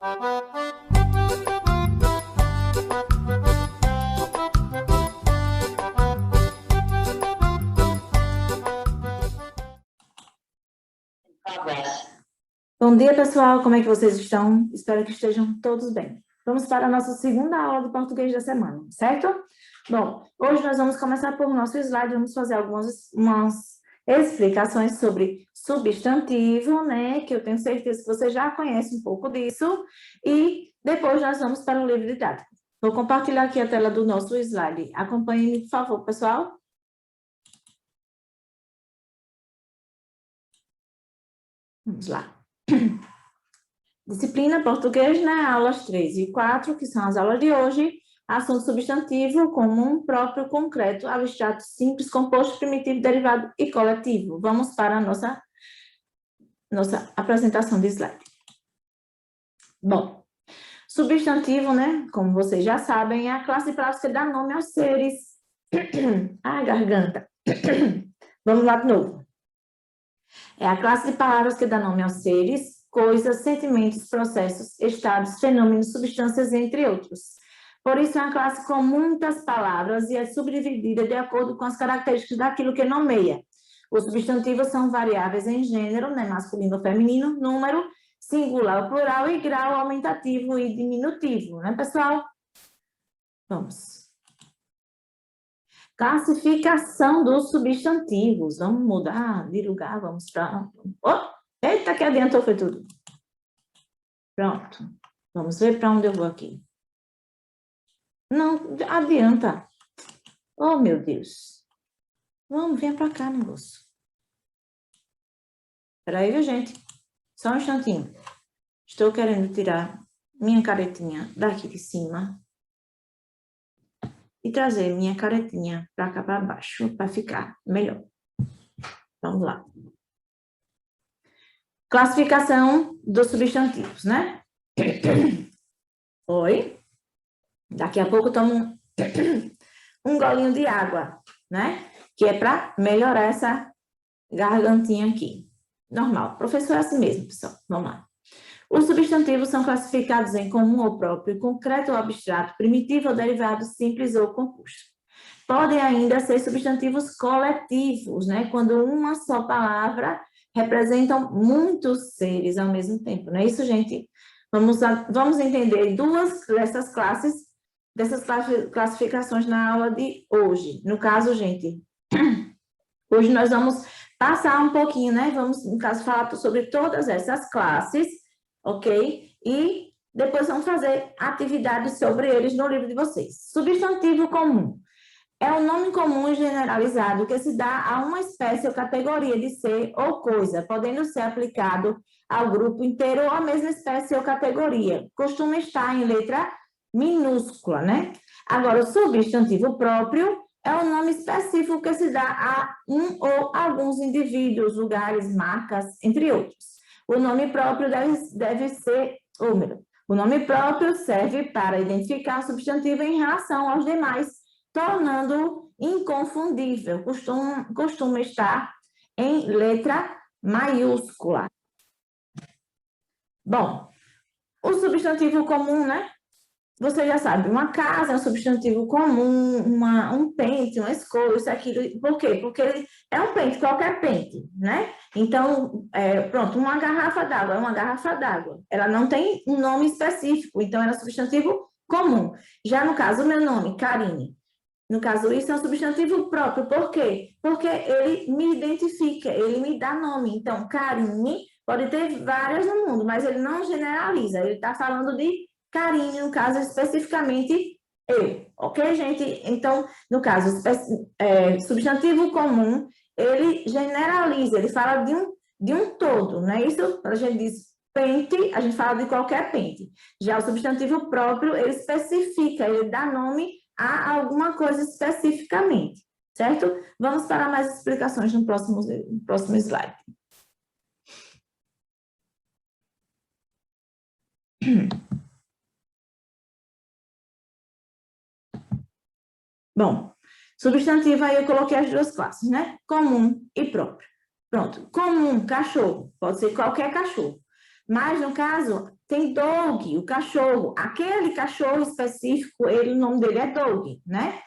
Bom dia, pessoal. Como é que vocês estão? Espero que estejam todos bem. Vamos para a nossa segunda aula do português da semana, certo? Bom, hoje nós vamos começar por nosso slide, vamos fazer umas explicações sobre substantivo, né? Que eu tenho certeza que você já conhece um pouco disso. E depois nós vamos para o livro didático. Vou compartilhar aqui a tela do nosso slide. Acompanhe-me, por favor, pessoal. Vamos lá. Disciplina português, né? Aulas 3 e 4, que são as aulas de hoje. Assunto substantivo, comum, próprio, concreto, abstrato, simples, composto, primitivo, derivado e coletivo. Vamos para a nossa apresentação de slide. Bom, substantivo, né? Como vocês já sabem, é a classe de palavras que dá nome aos seres. Ai, garganta. Vamos lá de novo. É a classe de palavras que dá nome aos seres, coisas, sentimentos, processos, estados, fenômenos, substâncias, entre outros. Por isso, é uma classe com muitas palavras e é subdividida de acordo com as características daquilo que nomeia. Os substantivos são variáveis em gênero, né, masculino ou feminino, número, singular ou plural e grau aumentativo e diminutivo, né, pessoal? Vamos. Classificação dos substantivos. Vamos mudar de lugar, vamos para... Oh, eita, que adiantou, foi tudo. Pronto. Vamos ver para onde eu vou aqui. Não, adianta. Oh, meu Deus. Vamos, vem para cá, negócio. Espera aí, viu, gente? Só um instantinho. Estou querendo tirar minha caretinha daqui de cima e trazer minha caretinha para cá para baixo, para ficar melhor. Vamos lá. Classificação dos substantivos, né? Oi? Daqui a pouco eu tomo um golinho de água, né? Que é para melhorar essa gargantinha aqui. Normal. Professor é assim mesmo, pessoal. Vamos lá. Os substantivos são classificados em comum ou próprio, concreto ou abstrato, primitivo ou derivado, simples ou composto. Podem ainda ser substantivos coletivos, né? Quando uma só palavra representam muitos seres ao mesmo tempo, não é isso, gente? Vamos entender duas dessas classificações na aula de hoje. No caso, gente, hoje nós vamos passar um pouquinho, né? Vamos, no caso, falar sobre todas essas classes, ok? E depois vamos fazer atividades sobre eles no livro de vocês. Substantivo comum. É um nome comum e generalizado que se dá a uma espécie ou categoria de ser ou coisa, podendo ser aplicado ao grupo inteiro ou à mesma espécie ou categoria. Costuma estar em letra minúscula, né? Agora, o substantivo próprio é um nome específico que se dá a um ou alguns indivíduos, lugares, marcas, entre outros. O nome próprio deve ser... O nome próprio serve para identificar o substantivo em relação aos demais, tornando-o inconfundível. Costuma estar em letra maiúscula. Bom, o substantivo comum, né? Você já sabe, uma casa é um substantivo comum, um pente, uma escova, isso, aquilo. Por quê? Porque ele é um pente, qualquer pente, né? Então, pronto, uma garrafa d'água é uma garrafa d'água. Ela não tem um nome específico, então ela é um substantivo comum. Já no caso, o meu nome, Karine. No caso, isso é um substantivo próprio. Por quê? Porque ele me identifica, ele me dá nome. Então, Karine pode ter várias no mundo, mas ele não generaliza. Ele está falando de Karine, no caso, especificamente eu. Ok, gente? Então, no caso, substantivo comum, ele generaliza, ele fala de um todo, não é isso? Quando a gente diz pente, a gente fala de qualquer pente. Já o substantivo próprio, ele especifica, ele dá nome a alguma coisa especificamente, certo? Vamos para mais explicações no próximo slide. Bom, substantivo aí eu coloquei as duas classes, né? Comum e próprio. Pronto, comum, cachorro, pode ser qualquer cachorro. Mas, no caso, Tem dog, o cachorro. Aquele cachorro específico, o nome dele é dog, né?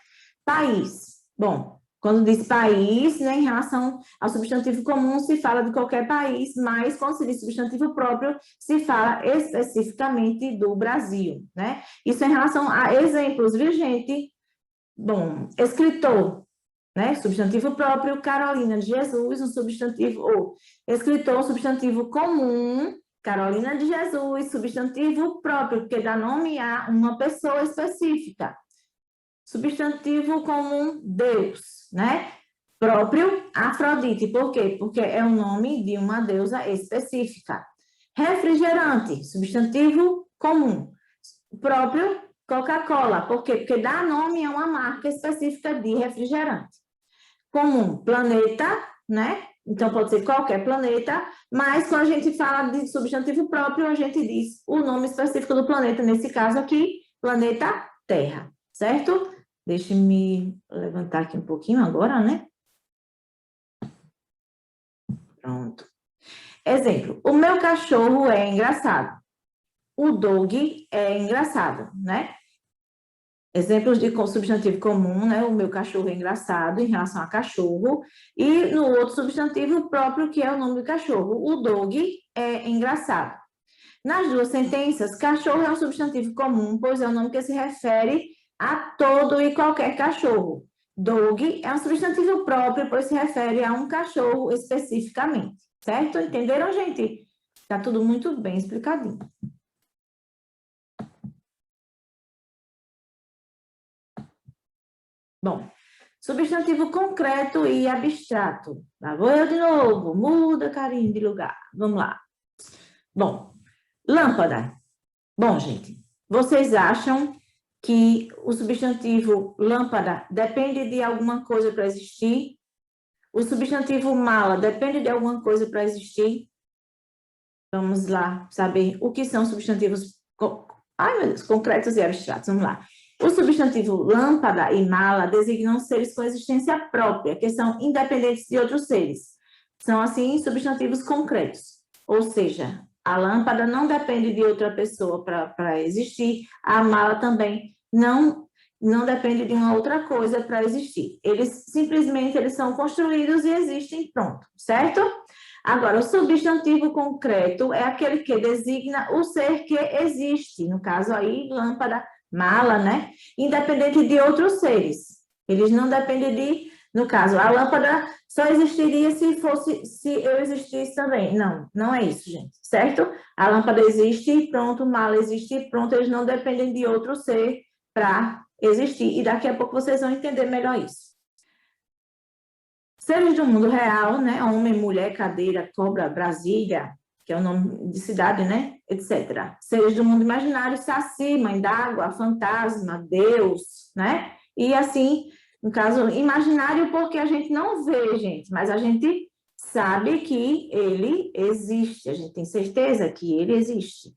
País. Bom, quando diz país, né, em relação ao substantivo comum, se fala de qualquer país, mas quando se diz substantivo próprio, se fala especificamente do Brasil, né? Isso em relação a exemplos, viu, gente? Bom, escritor, né? Substantivo próprio, Carolina de Jesus, um substantivo, ou escritor, substantivo comum, Carolina de Jesus, substantivo próprio, porque dá nome a uma pessoa específica. Substantivo comum, Deus, né? Próprio, Afrodite. Por quê? Porque é o nome de uma deusa específica. Refrigerante, substantivo comum. Próprio, Coca-Cola. Por quê? Porque dá nome a uma marca específica de refrigerante. Comum, planeta, né? Então, pode ser qualquer planeta, mas quando a gente fala de substantivo próprio, a gente diz o nome específico do planeta, nesse caso aqui, planeta Terra, certo? Deixa eu me levantar aqui um pouquinho agora, né? Pronto. Exemplo, o meu cachorro é engraçado. O dog é engraçado, né? Exemplos de substantivo comum, né? O meu cachorro é engraçado em relação a cachorro. E no outro substantivo próprio, que é o nome do cachorro. O dog é engraçado. Nas duas sentenças, cachorro é um substantivo comum, pois é o nome que se refere a todo e qualquer cachorro. Dog é um substantivo próprio, pois se refere a um cachorro especificamente. Certo? Entenderam, gente? Tá tudo muito bem explicadinho. Bom, substantivo concreto e abstrato. Lá vou eu de novo. Muda, carinho, de lugar. Vamos lá. Bom, lâmpada. Bom, gente, vocês acham que o substantivo lâmpada depende de alguma coisa para existir? O substantivo mala depende de alguma coisa para existir? Vamos lá saber o que são substantivos ai, meu Deus, concretos e abstratos. Vamos lá. O substantivo lâmpada e mala designam seres com existência própria, que são independentes de outros seres. São, assim, substantivos concretos. Ou seja, a lâmpada não depende de outra pessoa para existir, a mala também não depende de uma outra coisa para existir. Eles simplesmente são construídos e existem, pronto, certo? Agora, o substantivo concreto é aquele que designa o ser que existe, no caso aí, lâmpada, mala, né? Independente de outros seres. Eles não dependem de, no caso, a lâmpada só existiria se eu existisse também. Não, não é isso, gente, certo? A lâmpada existe, pronto, mala existe, pronto, eles não dependem de outro ser para existir. E daqui a pouco vocês vão entender melhor isso. Seres do mundo real, né? Homem, mulher, cadeira, cobra, Brasília, que é o nome de cidade, né? Etc. Seres do mundo imaginário, Saci, mãe d'água, fantasma, Deus, né? E assim, no caso, imaginário porque a gente não vê, gente, mas a gente sabe que ele existe, a gente tem certeza que ele existe.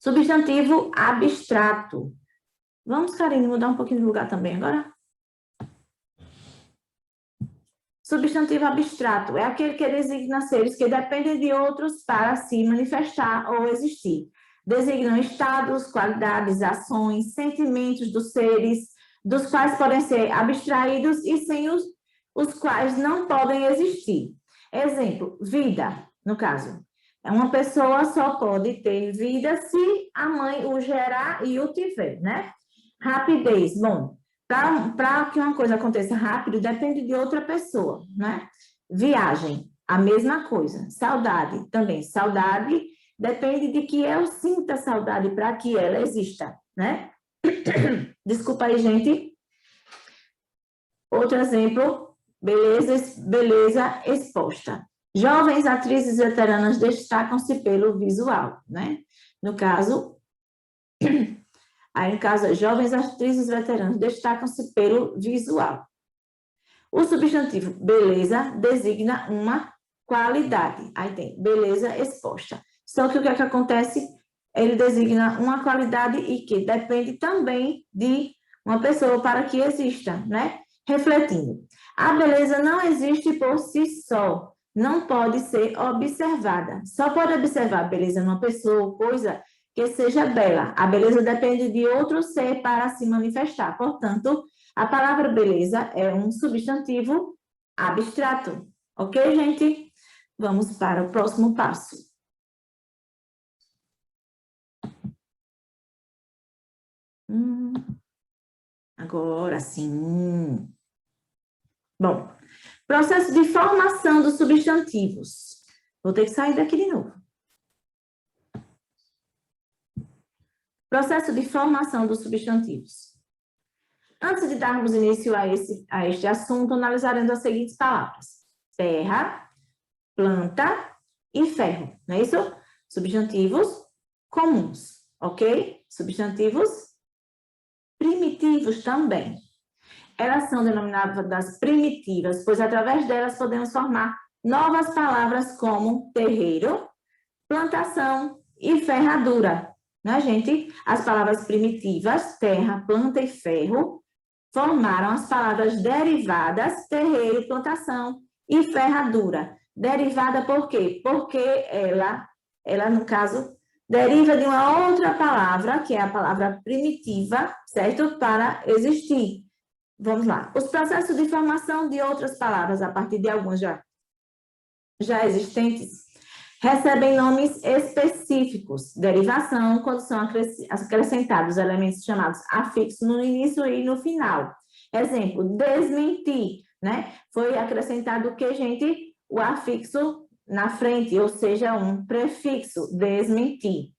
Substantivo abstrato. Vamos, Karine, mudar um pouquinho de lugar também agora? Substantivo abstrato é aquele que designa seres que dependem de outros para se manifestar ou existir. Designam estados, qualidades, ações, sentimentos dos seres, dos quais podem ser abstraídos e sem os quais não podem existir. Exemplo, vida, no caso. Uma pessoa só pode ter vida se a mãe o gerar e o tiver, né? Rapidez, bom, para que uma coisa aconteça rápido, depende de outra pessoa, né? Viagem, a mesma coisa. Saudade, também. Saudade depende de que eu sinta saudade para que ela exista, né? Desculpa aí, gente. Outro exemplo, beleza exposta. Jovens atrizes veteranas destacam-se pelo visual, né? No caso... Aí, no caso, jovens atrizes veteranas destacam-se pelo visual. O substantivo beleza designa uma qualidade. Aí tem beleza exposta. Só que o que é que acontece? Ele designa uma qualidade e que depende também de uma pessoa para que exista, né? Refletindo. A beleza não existe por si só, não pode ser observada. Só pode observar a beleza numa pessoa ou coisa que seja bela. A beleza depende de outro ser para se manifestar. Portanto, a palavra beleza é um substantivo abstrato. Ok, gente? Vamos para o próximo passo. Agora sim. Bom, processo de formação dos substantivos. Vou ter que sair daqui de novo. Processo de formação dos substantivos. Antes de darmos início a este assunto, analisaremos as seguintes palavras: terra, planta e ferro. Não é isso? Substantivos comuns, ok? Substantivos primitivos também. Elas são denominadas primitivas, pois através delas podemos formar novas palavras como terreiro, plantação e ferradura. Né, gente? As palavras primitivas, terra, planta e ferro, formaram as palavras derivadas, terreiro, plantação e ferradura. Derivada por quê? Porque ela, no caso, deriva de uma outra palavra, que é a palavra primitiva, certo? Para existir. Vamos lá. Os processos de formação de outras palavras, a partir de algumas já existentes, recebem nomes específicos. Derivação, quando são acrescentados elementos chamados afixos no início e no final. Exemplo, desmentir, né? Foi acrescentado o que, gente? O afixo na frente, ou seja, um prefixo, desmentir.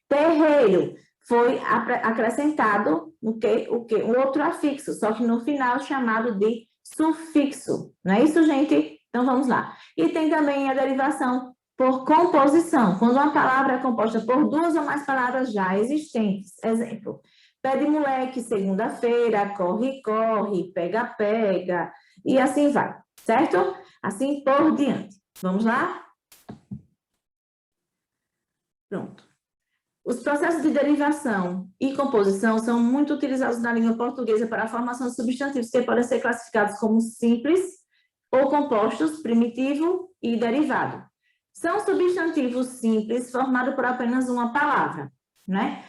Terreiro, foi acrescentado o quê? Um outro afixo, só que no final chamado de sufixo. Não é isso, gente? Então, vamos lá. E tem também a derivação por composição, quando uma palavra é composta por duas ou mais palavras já existentes. Exemplo, pé de moleque, segunda-feira, corre, corre, pega, pega, e assim vai, certo? Assim por diante. Vamos lá? Pronto. Os processos de derivação e composição são muito utilizados na língua portuguesa para a formação de substantivos que podem ser classificados como simples ou compostos, primitivo e derivado. São substantivos simples formados por apenas uma palavra, né?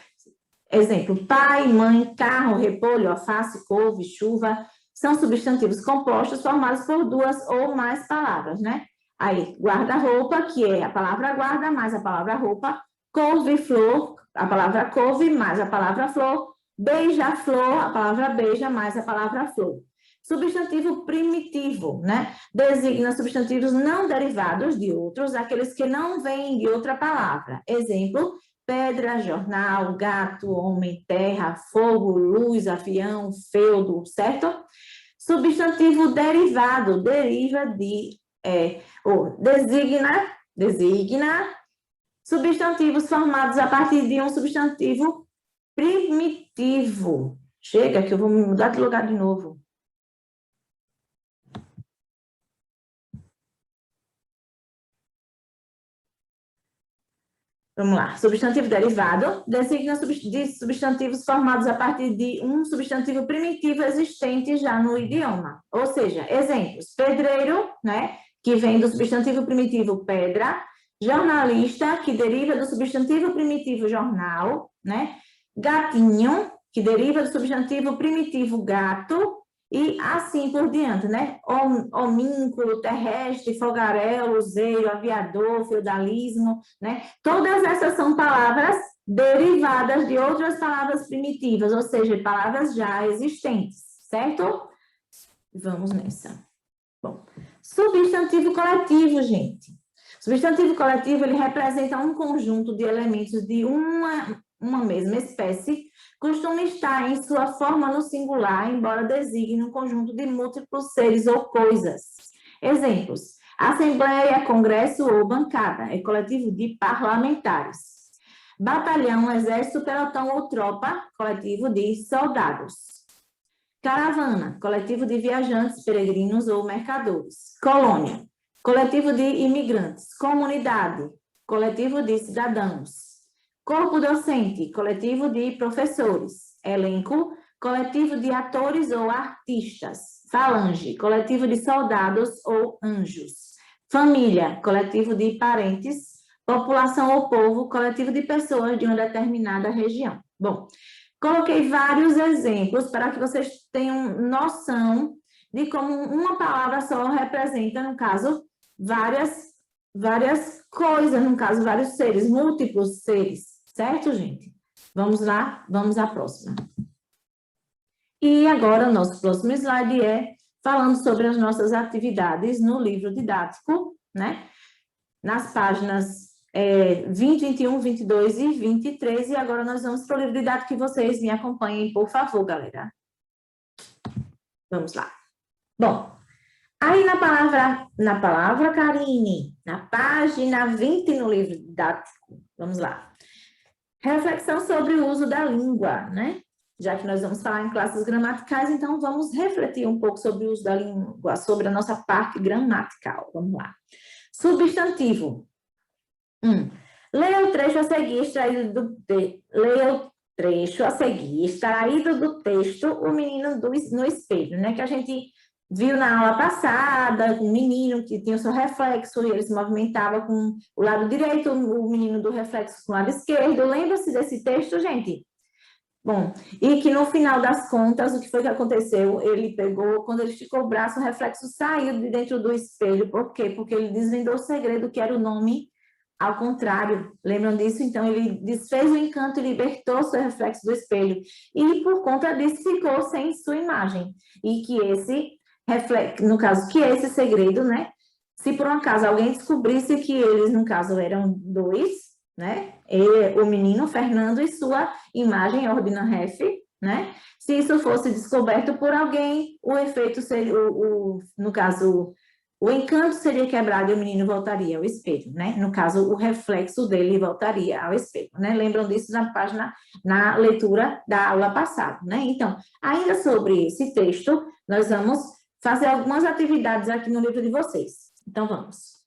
Exemplo, pai, mãe, carro, repolho, alface, couve, chuva. São substantivos compostos formados por duas ou mais palavras, né? Aí, guarda-roupa, que é a palavra guarda mais a palavra roupa. Couve-flor, a palavra couve mais a palavra flor. Beija-flor, a palavra beija mais a palavra flor. Substantivo primitivo, né? Designa substantivos não derivados de outros, aqueles que não vêm de outra palavra. Exemplo, pedra, jornal, gato, homem, terra, fogo, luz, avião, feudo, certo? Substantivo derivado, deriva de, designa substantivos formados a partir de um substantivo primitivo. Chega que eu vou mudar de lugar de novo. Vamos lá. Substantivo derivado designa substantivos formados a partir de um substantivo primitivo existente já no idioma. Ou seja, exemplos, pedreiro, né, que vem do substantivo primitivo pedra, jornalista, que deriva do substantivo primitivo jornal, né, gatinho, que deriva do substantivo primitivo gato, e assim por diante, né? Homínculo, terrestre, fogaréu, luzeiro, aviador, feudalismo, né? Todas essas são palavras derivadas de outras palavras primitivas, ou seja, palavras já existentes, certo? Vamos nessa. Bom, substantivo coletivo, gente. Substantivo coletivo, ele representa um conjunto de elementos de uma mesma espécie, costuma estar em sua forma no singular, embora designe um conjunto de múltiplos seres ou coisas. Exemplos: assembleia, congresso ou bancada, é coletivo de parlamentares. Batalhão, exército, pelotão ou tropa, coletivo de soldados. Caravana, coletivo de viajantes, peregrinos ou mercadores. Colônia, coletivo de imigrantes. Comunidade, coletivo de cidadãos. Corpo docente, coletivo de professores. Elenco, coletivo de atores ou artistas. Falange, coletivo de soldados ou anjos. Família, coletivo de parentes. População ou povo, coletivo de pessoas de uma determinada região. Bom, coloquei vários exemplos para que vocês tenham noção de como uma palavra só representa, no caso, várias coisas, no caso, vários seres, múltiplos seres, certo, gente? Vamos lá, vamos à próxima. E agora, o nosso próximo slide é falando sobre as nossas atividades no livro didático, né? Nas páginas 20, 21, 22 e 23, e agora nós vamos para o livro didático que vocês me acompanhem, por favor, galera. Vamos lá. Bom, aí na palavra, Karine, na página 20 no livro didático, vamos lá. Reflexão sobre o uso da língua, né? Já que nós vamos falar em classes gramaticais, então vamos refletir um pouco sobre o uso da língua, sobre a nossa parte gramatical. Vamos lá. Substantivo. Leia o trecho a seguir extraído do texto, o menino no espelho, né? Que a gente viu na aula passada, um menino que tinha o seu reflexo e ele se movimentava com o lado direito, o menino do reflexo com o lado esquerdo. Lembra-se desse texto, gente? Bom, e que no final das contas, o que foi que aconteceu? Ele pegou, quando ele esticou o braço, o reflexo saiu de dentro do espelho. Por quê? Porque ele desvendou o segredo, que era o nome ao contrário. Lembram disso? Então, ele desfez o encanto e libertou seu reflexo do espelho. E, por conta disso, ficou sem sua imagem. E que esse reflexo, no caso, que esse segredo, né? Se por um acaso alguém descobrisse que eles, no caso, eram dois, né? O menino, Fernando, e sua imagem, Ordina Ref, né? Se isso fosse descoberto por alguém, o efeito seria, no caso, o encanto seria quebrado e o menino voltaria ao espelho, né? No caso, o reflexo dele voltaria ao espelho, né? Lembram disso na página, na leitura da aula passada, né? Então, ainda sobre esse texto, nós vamos fazer algumas atividades aqui no livro de vocês. Então, vamos.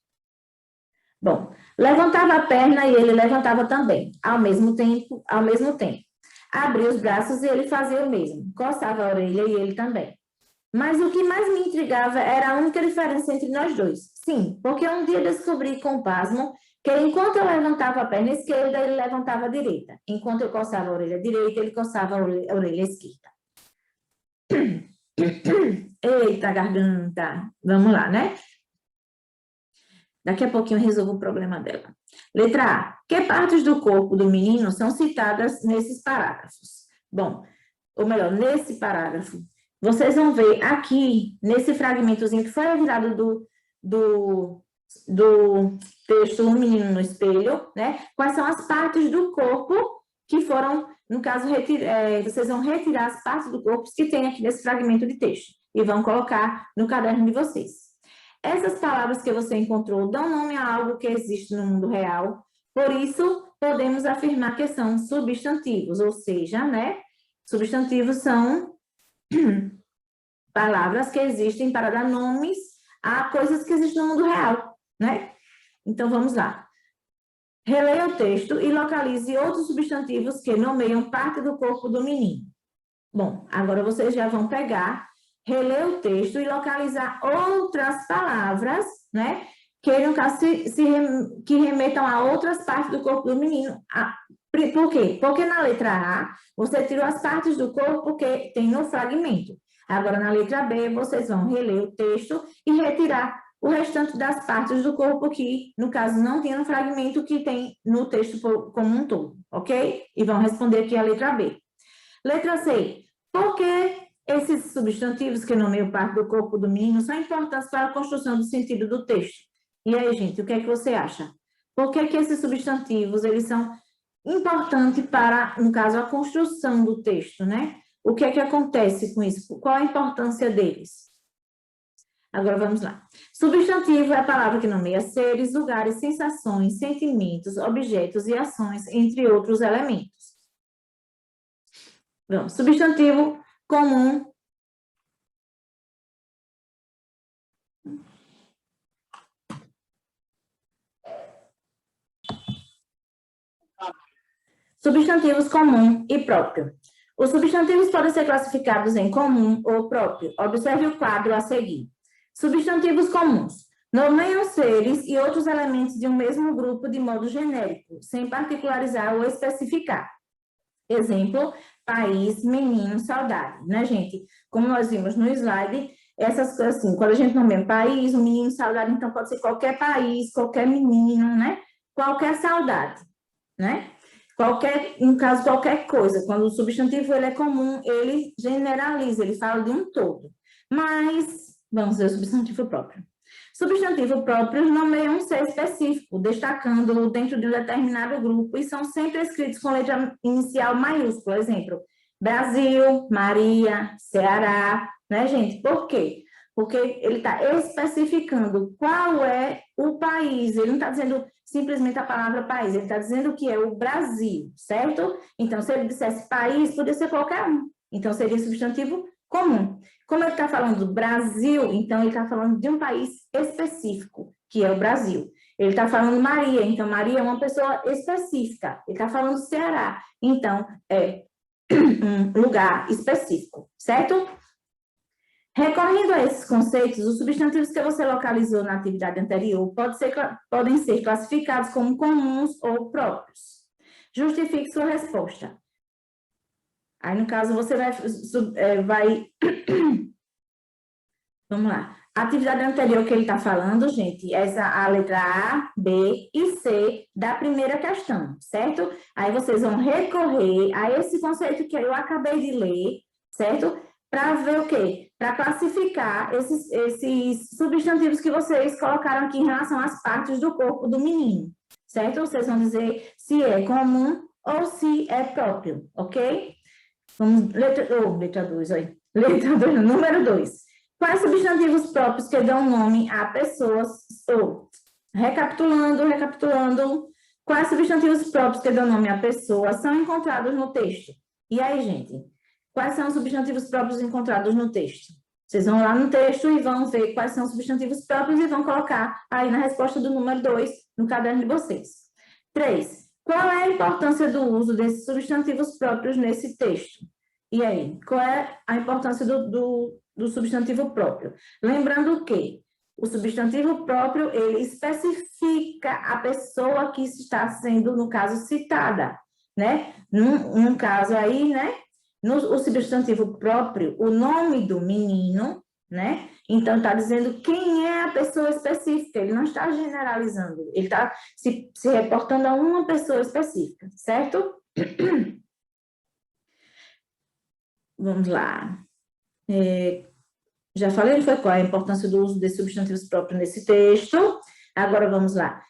Bom, levantava a perna e ele levantava também, ao mesmo tempo. Abria os braços e ele fazia o mesmo. Coçava a orelha e ele também. Mas o que mais me intrigava era a única diferença entre nós dois. Sim, porque um dia descobri com pasmo que enquanto eu levantava a perna esquerda, ele levantava a direita. Enquanto eu coçava a orelha direita, ele coçava a orelha esquerda. Eita, garganta. Vamos lá, né? Daqui a pouquinho eu resolvo o problema dela. Letra A. Que partes do corpo do menino são citadas nesses parágrafos? Bom, ou melhor, nesse parágrafo. Vocês vão ver aqui, nesse fragmentozinho que foi retirado do texto O Menino no Espelho, né? Quais são as partes do corpo que foram, no caso, vocês vão retirar as partes do corpo que tem aqui nesse fragmento de texto e vão colocar no caderno de vocês. Essas palavras que você encontrou dão nome a algo que existe no mundo real, por isso podemos afirmar que são substantivos, ou seja, né? Substantivos são palavras que existem para dar nomes a coisas que existem no mundo real, né? Então, vamos lá. Releia o texto e localize outros substantivos que nomeiam parte do corpo do menino. Bom, agora vocês já vão pegar, reler o texto e localizar outras palavras, né? Que, no caso, que remetam a outras partes do corpo do menino. Por quê? Porque na letra A, você tirou as partes do corpo que tem no fragmento. Agora, na letra B, vocês vão reler o texto e retirar o restante das partes do corpo que, no caso, não tem no fragmento que tem no texto como um todo, ok? E vão responder aqui a letra B. Letra C. Por que esses substantivos que nomeiam parte do corpo do menino são importantes para a construção do sentido do texto? E aí, gente, o que é que você acha? Por que esses substantivos, eles são importantes para, no caso, a construção do texto, né? O que é que acontece com isso? Qual a importância deles? Agora, vamos lá. Substantivo é a palavra que nomeia seres, lugares, sensações, sentimentos, objetos e ações, entre outros elementos. Vamos. Substantivo comum. Substantivos comum e próprio. Os substantivos podem ser classificados em comum ou próprio. Observe o quadro a seguir. Substantivos comuns. Nomeiam seres e outros elementos de um mesmo grupo de modo genérico, sem particularizar ou especificar. Exemplo, país, menino, saudade, né, gente? Como nós vimos no slide, essas coisas assim, quando a gente nomeia um país, um menino, saudade, então pode ser qualquer país, qualquer menino, né? Qualquer saudade, né? Qualquer, no caso, qualquer coisa. Quando o substantivo ele é comum, ele generaliza, ele fala de um todo. Mas, vamos ver o substantivo próprio. Substantivo próprios nomeiam um ser específico, destacando-o dentro de um determinado grupo e são sempre escritos com letra inicial maiúscula. Exemplo, Brasil, Maria, Ceará, né, gente? Por quê? Porque ele está especificando qual é o país. Ele não está dizendo simplesmente a palavra país, ele está dizendo que é o Brasil, certo? Então, se ele dissesse país, podia ser qualquer um. Então, seria substantivo comum. Como ele está falando do Brasil, então ele está falando de um país específico, que é o Brasil. Ele está falando Maria, então Maria é uma pessoa específica. Ele está falando Ceará, então é um lugar específico, certo? Recorrendo a esses conceitos, os substantivos que você localizou na atividade anterior podem ser classificados como comuns ou próprios. Justifique sua resposta. Aí, no caso, você vai vamos lá. A atividade anterior que ele está falando, gente, essa a letra A, B e C da primeira questão, certo? Aí vocês vão recorrer a esse conceito que eu acabei de ler, certo? Para ver o quê? Para classificar esses substantivos que vocês colocaram aqui em relação às partes do corpo do menino, certo? Vocês vão dizer se é comum ou se é próprio, ok? Vamos, letra 2, olha. Letra 2, número 2. Quais substantivos próprios que dão nome a pessoas, recapitulando, quais substantivos próprios que dão nome a pessoas são encontrados no texto? E aí, gente, quais são os substantivos próprios encontrados no texto? Vocês vão lá no texto e vão ver quais são os substantivos próprios e vão colocar aí na resposta do número 2 no caderno de vocês. 3. Qual é a importância do uso desses substantivos próprios nesse texto? E aí, qual é a importância do substantivo próprio? Lembrando que o substantivo próprio, ele especifica a pessoa que está sendo, no caso, citada, né? Num caso aí, né? O substantivo próprio, o nome do menino, né? Então, está dizendo quem é a pessoa específica, ele não está generalizando, ele está se reportando a uma pessoa específica, certo? Vamos lá. Já falei, foi qual a importância do uso de substantivos próprios nesse texto. Agora vamos lá.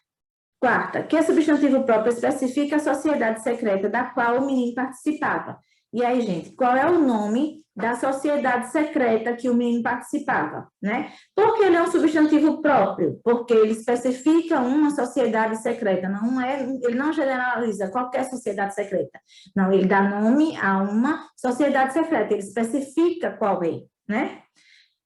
Quarta, que substantivo próprio especifica a sociedade secreta da qual o menino participava? E aí, gente, qual é o nome da sociedade secreta que o menino participava, né? Por que ele é um substantivo próprio? Porque ele especifica uma sociedade secreta, ele não generaliza qualquer sociedade secreta. Não, ele dá nome a uma sociedade secreta, ele especifica qual é, né?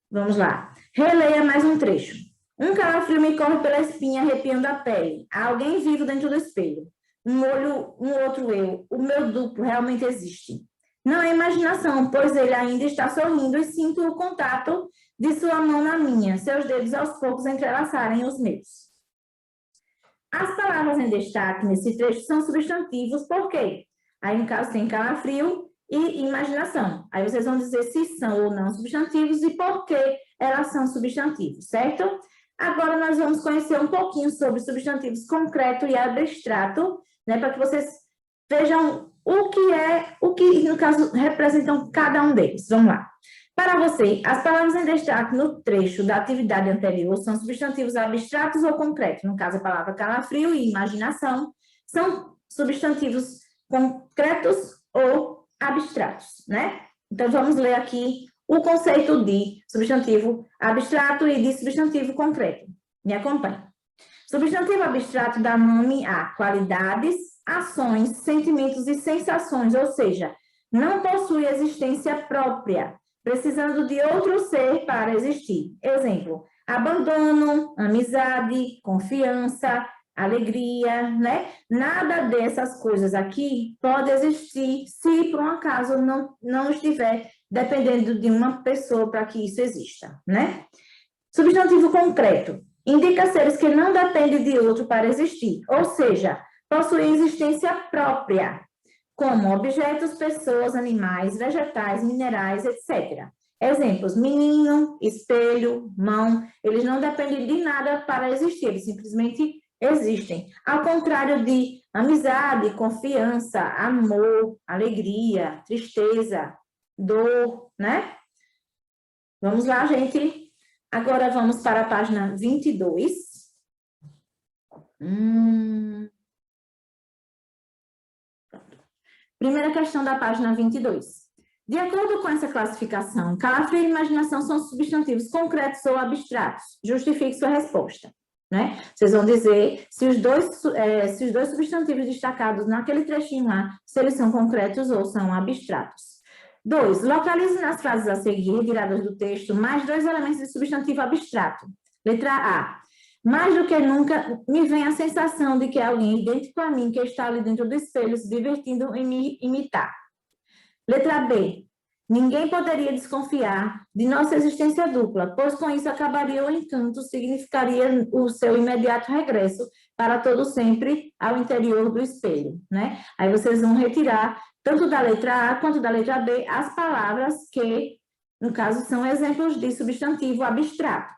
Vamos lá. Releia mais um trecho. Um calafrio me corre pela espinha, arrepiando a pele. Há alguém vivo dentro do espelho. Um olho, um outro eu. O meu duplo realmente existe. Não é imaginação, pois ele ainda está sorrindo e sinto o contato de sua mão na minha, seus dedos aos poucos entrelaçarem os meus. As palavras em destaque nesse trecho são substantivos, por quê? Aí, no caso, tem calafrio e imaginação. Aí vocês vão dizer se são ou não substantivos e por que elas são substantivos, certo? Agora nós vamos conhecer um pouquinho sobre substantivos concreto e abstrato, né, para que vocês vejam o que, no caso, representam cada um deles. Vamos lá. Para você, as palavras em destaque no trecho da atividade anterior são substantivos abstratos ou concretos? No caso, a palavra calafrio e imaginação são substantivos concretos ou abstratos, né? Então, vamos ler aqui o conceito de substantivo abstrato e de substantivo concreto. Me acompanhe. Substantivo abstrato dá nome a qualidades, ações, sentimentos e sensações, ou seja, não possui existência própria, precisando de outro ser para existir. Exemplo, abandono, amizade, confiança, alegria, né? Nada dessas coisas aqui pode existir se por um acaso não estiver dependendo de uma pessoa para que isso exista, né? Substantivo concreto. indica seres que não dependem de outro para existir, ou seja, possuem existência própria, como objetos, pessoas, animais, vegetais, minerais, etc. Exemplos: menino, espelho, mão, eles não dependem de nada para existir, eles simplesmente existem. Ao contrário de amizade, confiança, amor, alegria, tristeza, dor, né? Vamos lá, gente. Agora vamos para a página 22. Primeira questão da página 22. De acordo com essa classificação, calafrio e imaginação são substantivos concretos ou abstratos. Justifique sua resposta. Né? Vocês vão dizer se os dois substantivos destacados naquele trechinho lá, se eles são concretos ou são abstratos. 2. Localize nas frases a seguir, tiradas do texto, mais 2 elementos de substantivo abstrato. Letra A. Mais do que nunca, me vem a sensação de que é alguém idêntico a mim que está ali dentro do espelho se divertindo em me imitar. Letra B. Ninguém poderia desconfiar de nossa existência dupla, pois com isso acabaria o encanto, significaria o seu imediato regresso para todo sempre ao interior do espelho, né? Aí vocês vão retirar, tanto da letra A quanto da letra B, as palavras que, no caso, são exemplos de substantivo abstrato.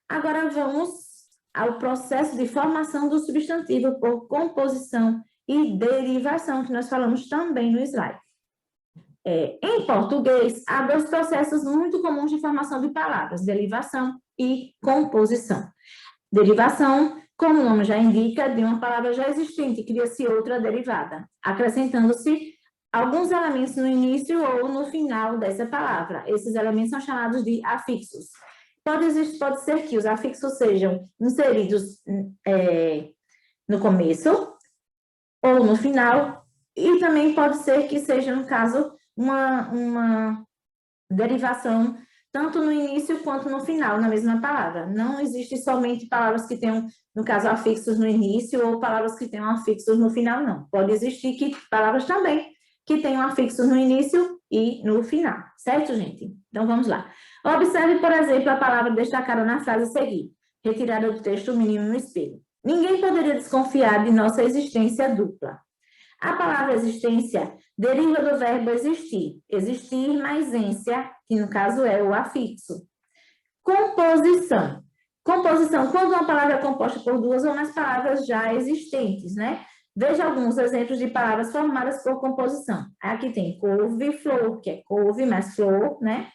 Agora vamos ao processo de formação do substantivo por composição e derivação, que nós falamos também no slide. Em português, há 2 processos muito comuns de formação de palavras: derivação e composição. Derivação, como o nome já indica, de uma palavra já existente, cria-se outra derivada, acrescentando-se alguns elementos no início ou no final dessa palavra. Esses elementos são chamados de afixos. Pode ser que os afixos sejam inseridos no começo ou no final, e também pode ser que seja, no caso, uma derivação tanto no início quanto no final, na mesma palavra. Não existe somente palavras que tenham, no caso, afixos no início ou palavras que tenham afixos no final, não. Pode existir palavras também que tenham afixos no início e no final, certo, gente? Então, vamos lá. Observe, por exemplo, a palavra destacada na frase a seguir, retirada do texto O Menino no Espelho. Ninguém poderia desconfiar de nossa existência dupla. A palavra existência deriva do verbo existir, existir mais ência, que no caso é o afixo. Composição. Composição, quando uma palavra é composta por 2 ou mais palavras já existentes, né? Veja alguns exemplos de palavras formadas por composição. Aqui tem couve-flor, que é couve mais flor, né?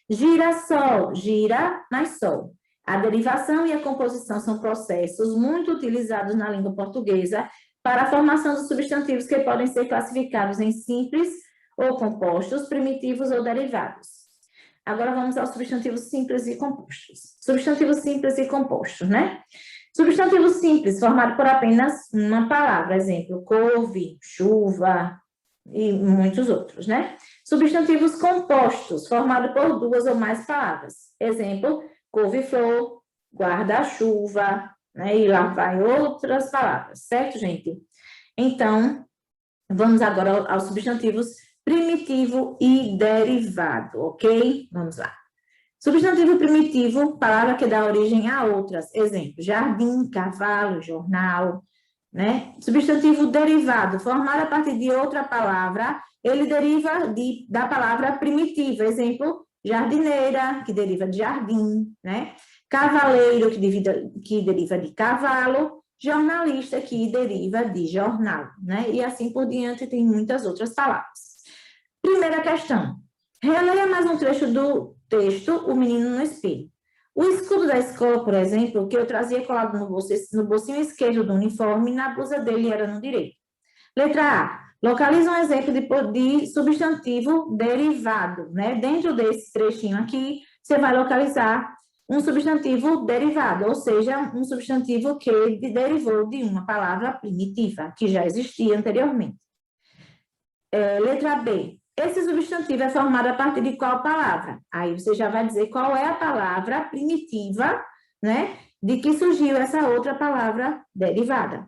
Girassol, gira mais sol. A derivação e a composição são processos muito utilizados na língua portuguesa para a formação dos substantivos que podem ser classificados em simples ou compostos, primitivos ou derivados. Agora vamos aos substantivos simples e compostos. Substantivos simples e compostos, né? Substantivo simples, formado por apenas uma palavra, exemplo, couve, chuva e muitos outros, né? Substantivos compostos, formado por 2 ou mais palavras, exemplo, couve-flor, guarda-chuva, né? E lá vai outras palavras, certo, gente? Então, vamos agora aos substantivos primitivo e derivado, ok? Vamos lá. Substantivo primitivo, palavra que dá origem a outras, exemplo, jardim, cavalo, jornal, né? Substantivo derivado, formado a partir de outra palavra, ele deriva da palavra primitiva, exemplo, jardineira, que deriva de jardim, né? Cavaleiro, que deriva de cavalo, jornalista, que deriva de jornal, né? E assim por diante, tem muitas outras palavras. Primeira questão. Releia mais um trecho do texto O Menino no Espelho. O escudo da escola, por exemplo, que eu trazia colado no bolsinho esquerdo do uniforme, na blusa dele era no direito. Letra A. Localiza um exemplo de substantivo derivado, né? Dentro desse trechinho aqui, você vai localizar um substantivo derivado, ou seja, um substantivo que derivou de uma palavra primitiva, que já existia anteriormente. Letra B. Esse substantivo é formado a partir de qual palavra? Aí você já vai dizer qual é a palavra primitiva, né? De que surgiu essa outra palavra derivada.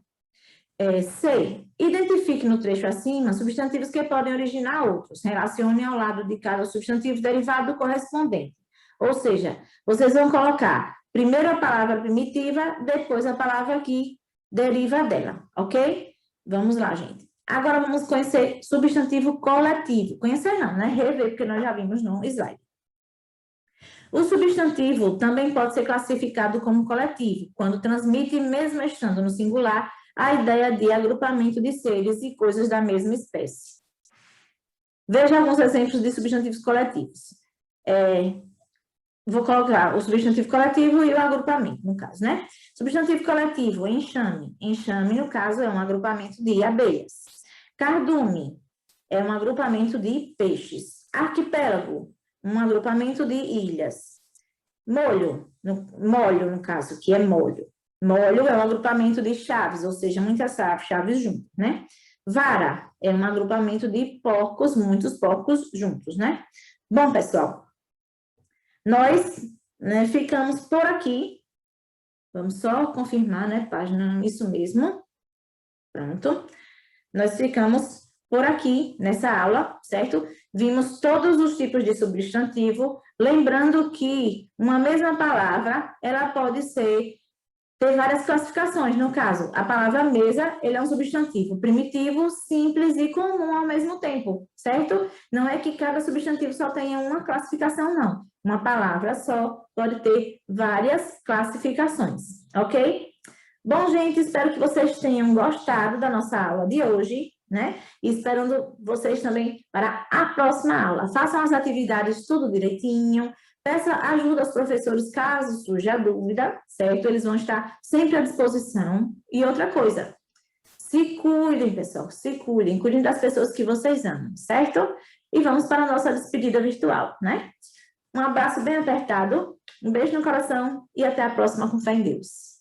C. Identifique no trecho acima substantivos que podem originar outros. Relacione ao lado de cada substantivo derivado correspondente. Ou seja, vocês vão colocar Primeiro a palavra primitiva, depois a palavra que deriva dela, ok? Vamos lá, gente. Agora vamos conhecer substantivo coletivo. Conhecer não, né? Rever, porque nós já vimos no slide. O substantivo também pode ser classificado como coletivo, quando transmite, mesmo estando no singular, a ideia de agrupamento de seres e coisas da mesma espécie. Veja alguns exemplos de substantivos coletivos. Vou colocar o substantivo coletivo e o agrupamento, no caso, né? Substantivo coletivo, enxame. Enxame, no caso, é um agrupamento de abelhas. Cardume é um agrupamento de peixes. Arquipélago, um agrupamento de ilhas. Molho, no caso, que é molho. Molho é um agrupamento de chaves, ou seja, muitas chaves juntas, né? Vara é um agrupamento de porcos, muitos porcos juntos, né? Bom, pessoal, nós, né, ficamos por aqui. Vamos só confirmar, né, página, isso mesmo. Pronto. Nós ficamos por aqui nessa aula, certo? Vimos todos os tipos de substantivo, lembrando que uma mesma palavra, ela pode ter várias classificações. No caso, a palavra mesa, ele é um substantivo primitivo, simples e comum ao mesmo tempo, certo? Não é que cada substantivo só tenha uma classificação, não. Uma palavra só pode ter várias classificações, ok? Bom, gente, espero que vocês tenham gostado da nossa aula de hoje, né? E esperando vocês também para a próxima aula. Façam as atividades tudo direitinho. Peça ajuda aos professores caso surja dúvida, certo? Eles vão estar sempre à disposição. E outra coisa, se cuidem, pessoal, se cuidem. Cuidem das pessoas que vocês amam, certo? E vamos para a nossa despedida virtual, né? Um abraço bem apertado, um beijo no coração e até a próxima com fé em Deus.